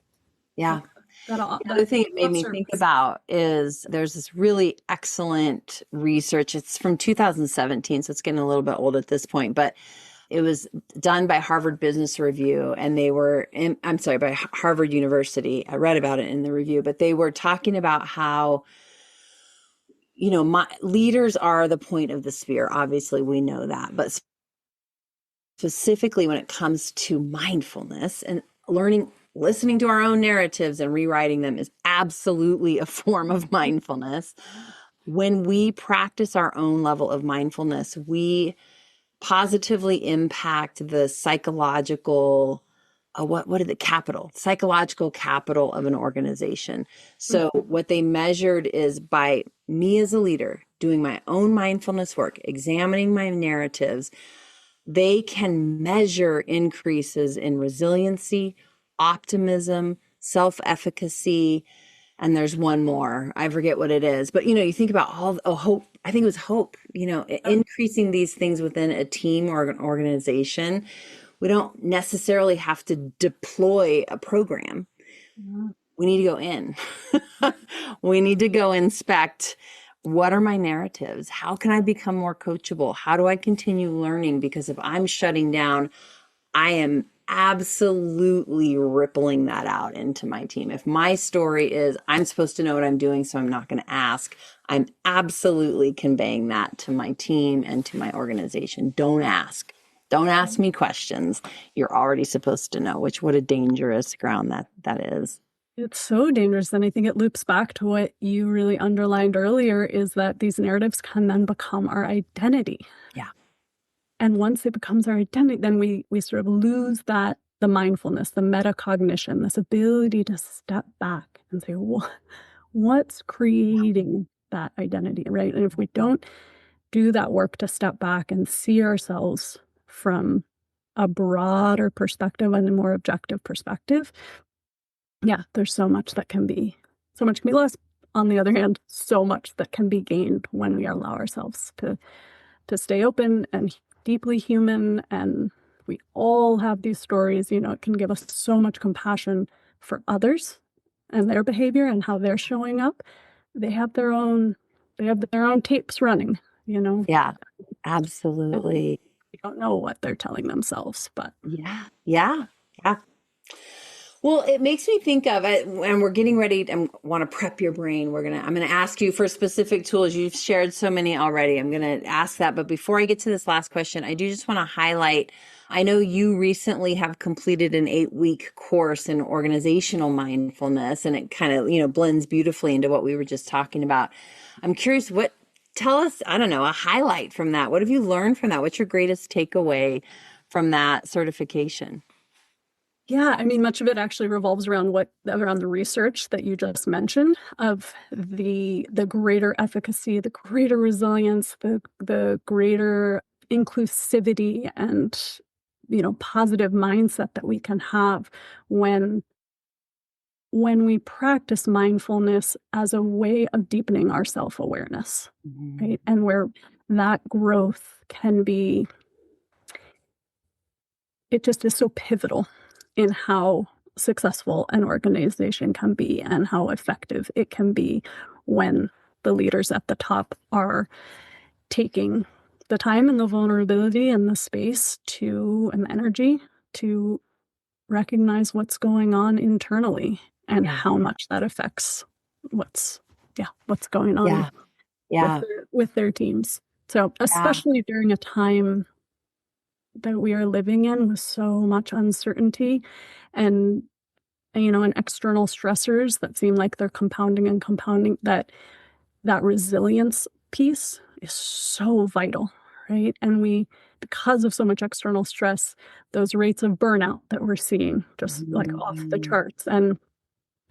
The other thing it made me think about is there's this really excellent research. It's from 2017, so it's getting a little bit old at this point, but it was done by Harvard Business Review, and by Harvard University. I read about it in the review, but they were talking about how, leaders are the point of the spear. Obviously, we know that, but specifically when it comes to mindfulness and listening to our own narratives and rewriting them is absolutely a form of mindfulness. When we practice our own level of mindfulness, we positively impact the psychological psychological capital of an organization. So what they measured is by me as a leader doing my own mindfulness work, examining my narratives, they can measure increases in resiliency, optimism, self-efficacy, and there's one more. I forget what it is. But, you think about hope. I think it was hope, increasing these things within a team or an organization. We don't necessarily have to deploy a program. We need to go in. We need to go inspect, what are my narratives? How can I become more coachable? How do I continue learning? Because if I'm shutting down, I am absolutely rippling that out into my team. If my story is, I'm supposed to know what I'm doing, so I'm not going to ask, I'm absolutely conveying that to my team and to my organization. Don't ask. Don't ask me questions. You're already supposed to know, what a dangerous ground that is. It's so dangerous. And I think it loops back to what you really underlined earlier, is that these narratives can then become our identity. Yeah. And once it becomes our identity, then we sort of lose the mindfulness, the metacognition, this ability to step back and say, what's creating that identity, right? And if we don't do that work to step back and see ourselves from a broader perspective and a more objective perspective, there's so much can be lost. On the other hand, so much that can be gained when we allow ourselves to stay open and deeply human. And we all have these stories, it can give us so much compassion for others and their behavior and how they're showing up. They have their own tapes running, Yeah, absolutely. We don't know what they're telling themselves, but yeah. Well, it makes me think of it, and we're getting ready. I want to prep your brain. I'm going to ask you for specific tools. You've shared so many already. I'm going to ask that. But before I get to this last question, I do just want to highlight, I know you recently have completed an 8-week course in organizational mindfulness, and it kind of, blends beautifully into what we were just talking about. I'm curious, tell us, I don't know, a highlight from that. What have you learned from that? What's your greatest takeaway from that certification? Yeah, I mean, much of it actually revolves around the research that you just mentioned, of the greater efficacy, the greater resilience, the greater inclusivity and positive mindset that we can have when we practice mindfulness as a way of deepening our self-awareness, right? And where that growth can be it just is so pivotal in how successful an organization can be and how effective it can be when the leaders at the top are taking the time and the vulnerability and the space to and the energy to recognize what's going on internally and how much that affects what's going on with their teams. So especially during a time that we are living in with so much uncertainty and and external stressors that seem like they're compounding, that resilience piece is so vital, right? And because of so much external stress, those rates of burnout that we're seeing just like off the charts. And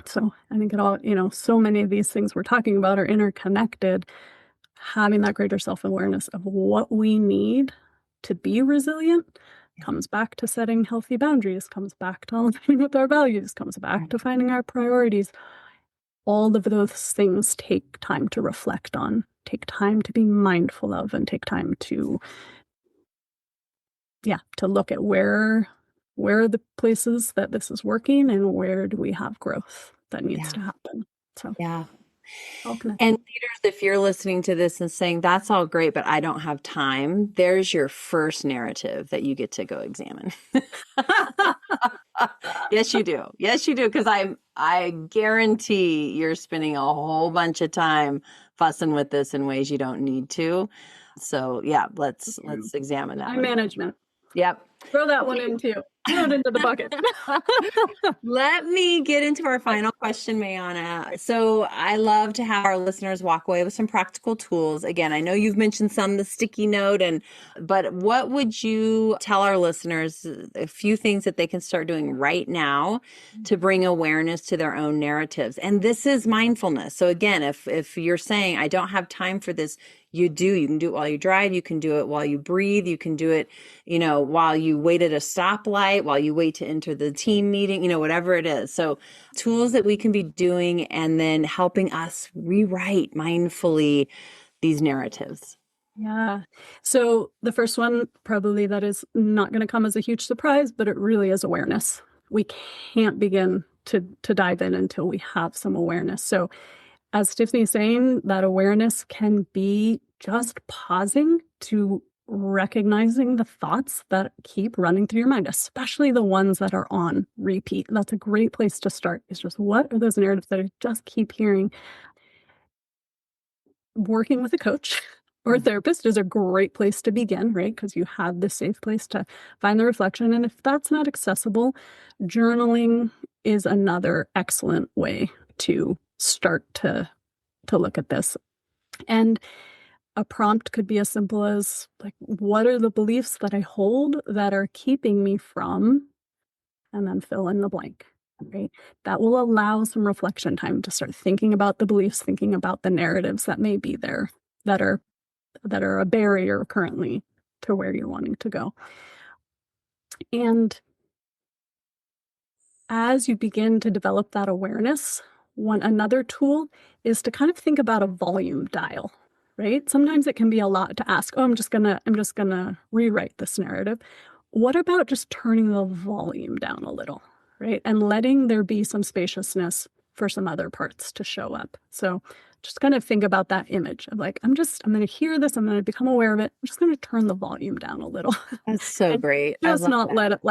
so I think it all, so many of these things we're talking about are interconnected. Having that greater self-awareness of what we need to be resilient comes back to setting healthy boundaries, comes back to aligning with our values, comes back to finding our priorities. All of those things take time to reflect on, take time to be mindful of, and take time to look at where are the places that this is working and where do we have growth that needs to happen. So and leaders, if you're listening to this and saying that's all great, but I don't have time, there's your first narrative that you get to go examine. Yes, you do. Yes, you do. Because I guarantee you're spending a whole bunch of time fussing with this in ways you don't need to. So let's examine that. Time management. Yep. Throw that one in too. Throw it into the bucket. Let me get into our final question, Maeanna. So I love to have our listeners walk away with some practical tools. Again, I know you've mentioned some, the sticky note, but what would you tell our listeners, a few things that they can start doing right now to bring awareness to their own narratives? And this is mindfulness. So again, if you're saying, I don't have time for this, you can do it while you drive. You can do it while you breathe. You can do it, while you wait at a stoplight, while you wait to enter the team meeting, whatever it is. So tools that we can be doing and then helping us rewrite mindfully these narratives. Yeah. So the first one, probably that is not going to come as a huge surprise, but it really is awareness. We can't begin to dive in until we have some awareness. So as Tiffany's saying, that awareness can be just pausing to recognizing the thoughts that keep running through your mind, especially the ones that are on repeat. That's a great place to start. Is just, what are those narratives that I just keep hearing? Working with a coach or a therapist is a great place to begin, right? Because you have this safe place to find the reflection. And if that's not accessible, journaling is another excellent way to start to look at this. And a prompt could be as simple as, like, what are the beliefs that I hold that are keeping me from, and then fill in the blank, right? That will allow some reflection time to start thinking about the beliefs, thinking about the narratives that may be there that are a barrier currently to where you're wanting to go. And as you begin to develop that awareness, another tool is to kind of think about a volume dial, right? Sometimes it can be a lot to ask, I'm just gonna rewrite this narrative. What about just turning the volume down a little, right? And letting there be some spaciousness for some other parts to show up. So just kind of think about that image of, like, I'm going to hear this, I'm going to become aware of it. I'm just going to turn the volume down a little. That's so great. Just not let it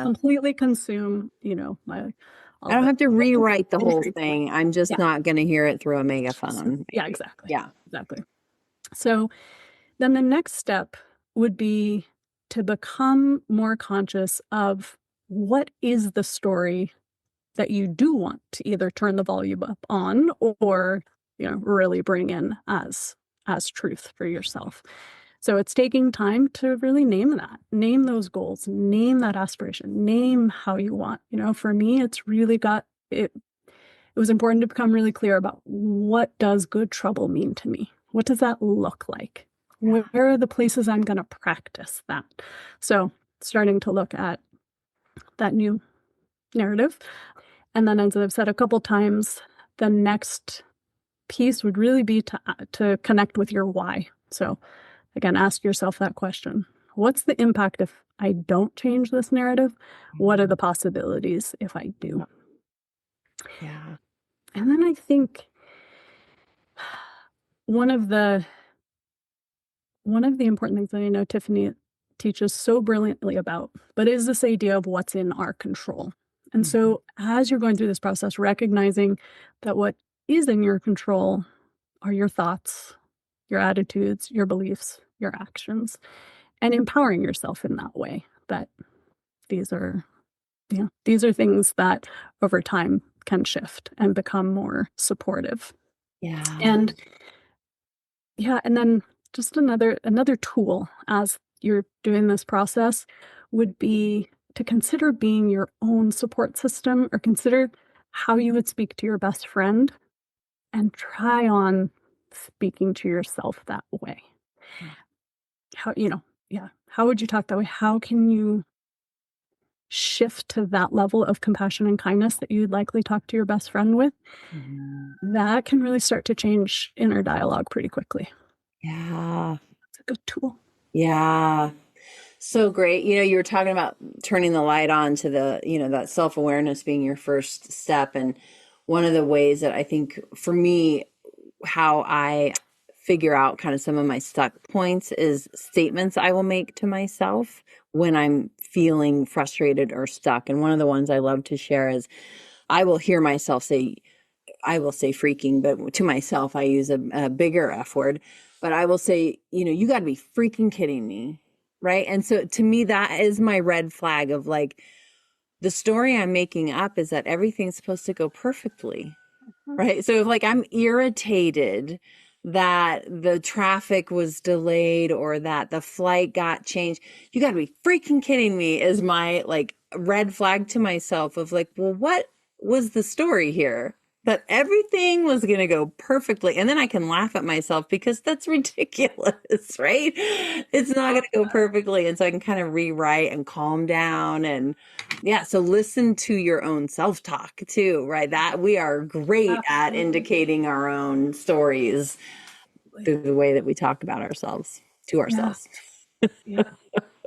completely consume, I don't have to rewrite the whole thing. I'm just not going to hear it through a megaphone. Yeah, exactly. Yeah, exactly. So then the next step would be to become more conscious of what is the story that you do want to either turn the volume up on or, really bring in as truth for yourself. So it's taking time to really name those goals, name that aspiration, name how you want. For me, it's really it was important to become really clear about, what does good trouble mean to me? What does that look like? Where are the places I'm going to practice that? So starting to look at that new narrative. And then, as I've said a couple times, the next piece would really be to connect with your why. So again, ask yourself that question. What's the impact I don't change this narrative, what are the possibilities if I do? Yeah. And then I think one of the important things that I know Tiffany teaches so brilliantly about, but is this idea of what's in our control. And so as you're going through this process, recognizing that what is in your control are your thoughts, your attitudes, your beliefs, your actions, and empowering yourself in that way, that these are things that over time can shift and become more supportive. Yeah. And then just another tool as you're doing this process would be to consider being your own support system, or consider how you would speak to your best friend and try on speaking to yourself that way. How would you talk that way? How can you shift to that level of compassion and kindness that you'd likely talk to your best friend with? That can really start to change inner dialogue pretty quickly. Yeah. It's a good tool. Yeah. So great. You were talking about turning the light on to the, that self-awareness being your first step. And one of the ways that I think for me, how I figure out kind of some of my stuck points is statements I will make to myself when I'm feeling frustrated or stuck. And one of the ones I love to share is I will hear myself say, I will say freaking, but to myself, I use a bigger F word, but I will say, you got to be freaking kidding me. Right. And so to me, that is my red flag of like, the story I'm making up is that everything's supposed to go perfectly. Right. So if like I'm irritated that the traffic was delayed or that the flight got changed, you got to be freaking kidding me, is my like red flag to myself of like, well, what was the story here? That everything was going to go perfectly. And then I can laugh at myself because that's ridiculous, right? It's not going to go perfectly. And so I can kind of rewrite and calm down. And yeah, so listen to your own self-talk too, right? That we are great at indicating our own stories through the way that we talk about ourselves to ourselves. Yeah.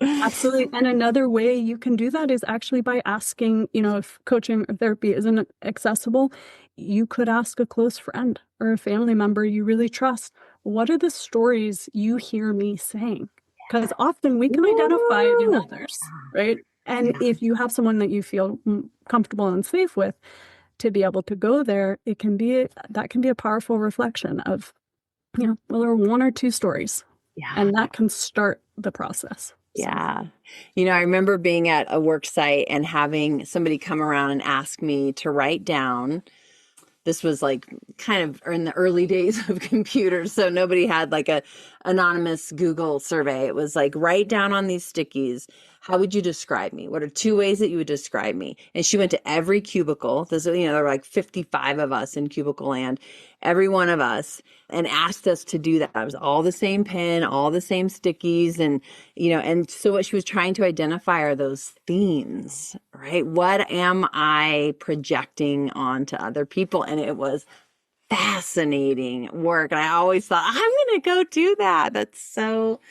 Absolutely. And another way you can do that is actually by asking, if coaching or therapy isn't accessible, you could ask a close friend or a family member you really trust, what are the stories you hear me saying? Because often we can identify it in others, right? And if you have someone that you feel comfortable and safe with to be able to go there, that can be a powerful reflection of, well, there are one or two stories. Yeah. And that can start the process. Yeah. I remember being at a work site and having somebody come around and ask me to write down. This was like kind of in the early days of computers. So nobody had like a anonymous Google survey. It was like, write down on these stickies, how would you describe me? What are two ways that you would describe me? And she went to every cubicle. There were like 55 of us in cubicle land, every one of us, and asked us to do that. It was all the same pen, all the same stickies. And so what she was trying to identify are those themes, right? What am I projecting onto other people? And it was fascinating work. And I always thought, I'm going to go do that. That's so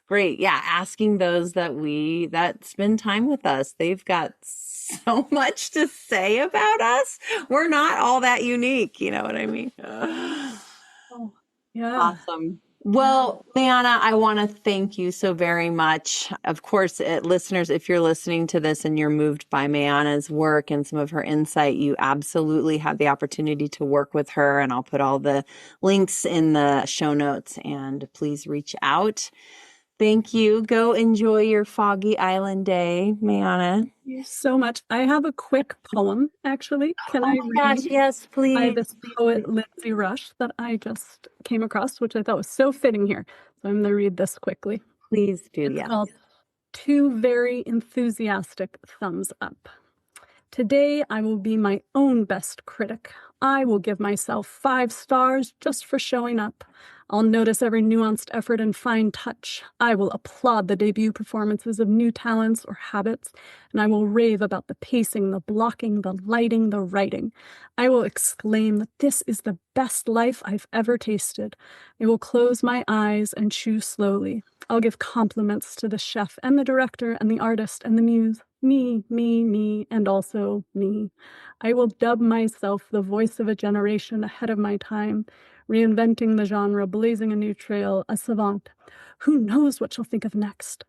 great. Yeah. Asking those that spend time with us, they've got so much to say about us. We're not all that unique. You know what I mean? Oh, yeah. Awesome. Well, Maeanna, I want to thank you so very much. Of course, listeners, if you're listening to this and you're moved by Maeanna's work and some of her insight, you absolutely have the opportunity to work with her. And I'll put all the links in the show notes, and please reach out. Thank you. Go enjoy your foggy island day, Maeanna. Thank you so much. I have a quick poem, actually. Can I read? Gosh, yes, please. By this poet, Lindsay Rush, that I just came across, which I thought was so fitting here. So I'm going to read this quickly. Please do, It's yes. called Two Very Enthusiastic Thumbs Up. Today, I will be my own best critic. I will give myself 5 stars just for showing up. I'll notice every nuanced effort and fine touch. I will applaud the debut performances of new talents or habits, and I will rave about the pacing, the blocking, the lighting, the writing. I will exclaim that this is the best life I've ever tasted. I will close my eyes and chew slowly. I'll give compliments to the chef and the director and the artist and the muse. Me, and also me. I will dub myself the voice of a generation ahead of my time, reinventing the genre, blazing a new trail, a savant. Who knows what she'll think of next?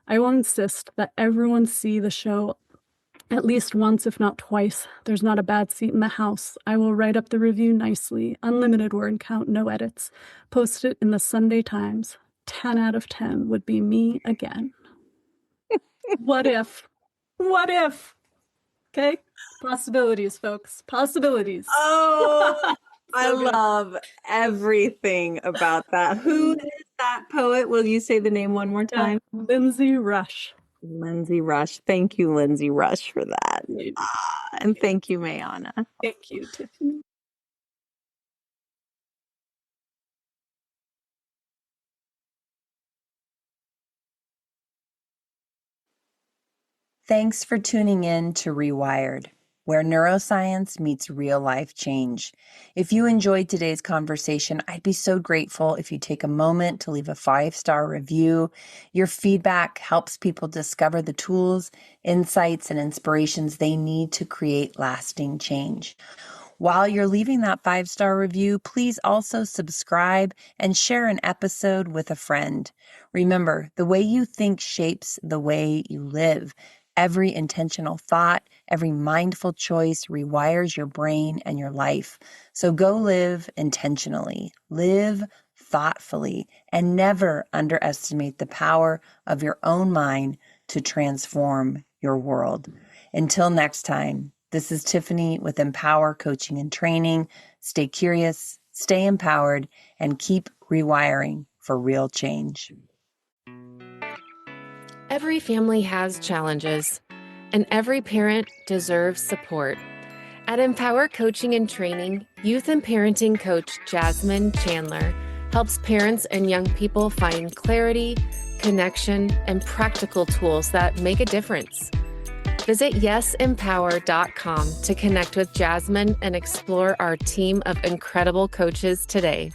I will insist that everyone see the show at least once, if not twice. There's not a bad seat in the house. I will write up the review nicely, unlimited word count, no edits. Post it in the Sunday Times. 10 out of 10 would be me again. What if? What if? Okay? Possibilities, folks. Possibilities. Oh, I love everything about that. Who is that poet? Will you say the name one more time? Lindsay Rush. Lindsay Rush. Thank you, Lindsay Rush, for that. And thank you, Maeanna. Thank you, Tiffany. Thanks for tuning in to Rewired, where neuroscience meets real-life change. If you enjoyed today's conversation, I'd be so grateful if you take a moment to leave a 5-star review. Your feedback helps people discover the tools, insights, and inspirations they need to create lasting change. While you're leaving that 5-star review, please also subscribe and share an episode with a friend. Remember, the way you think shapes the way you live. Every intentional thought, every mindful choice rewires your brain and your life. So go live intentionally, live thoughtfully, and never underestimate the power of your own mind to transform your world. Until next time, this is Tiffany with Empower Coaching and Training. Stay curious, stay empowered, and keep rewiring for real change. Every family has challenges, and every parent deserves support. At Empower Coaching and Training, youth and parenting coach Jasmine Chandler helps parents and young people find clarity, connection, and practical tools that make a difference. Visit yesempower.com to connect with Jasmine and explore our team of incredible coaches today.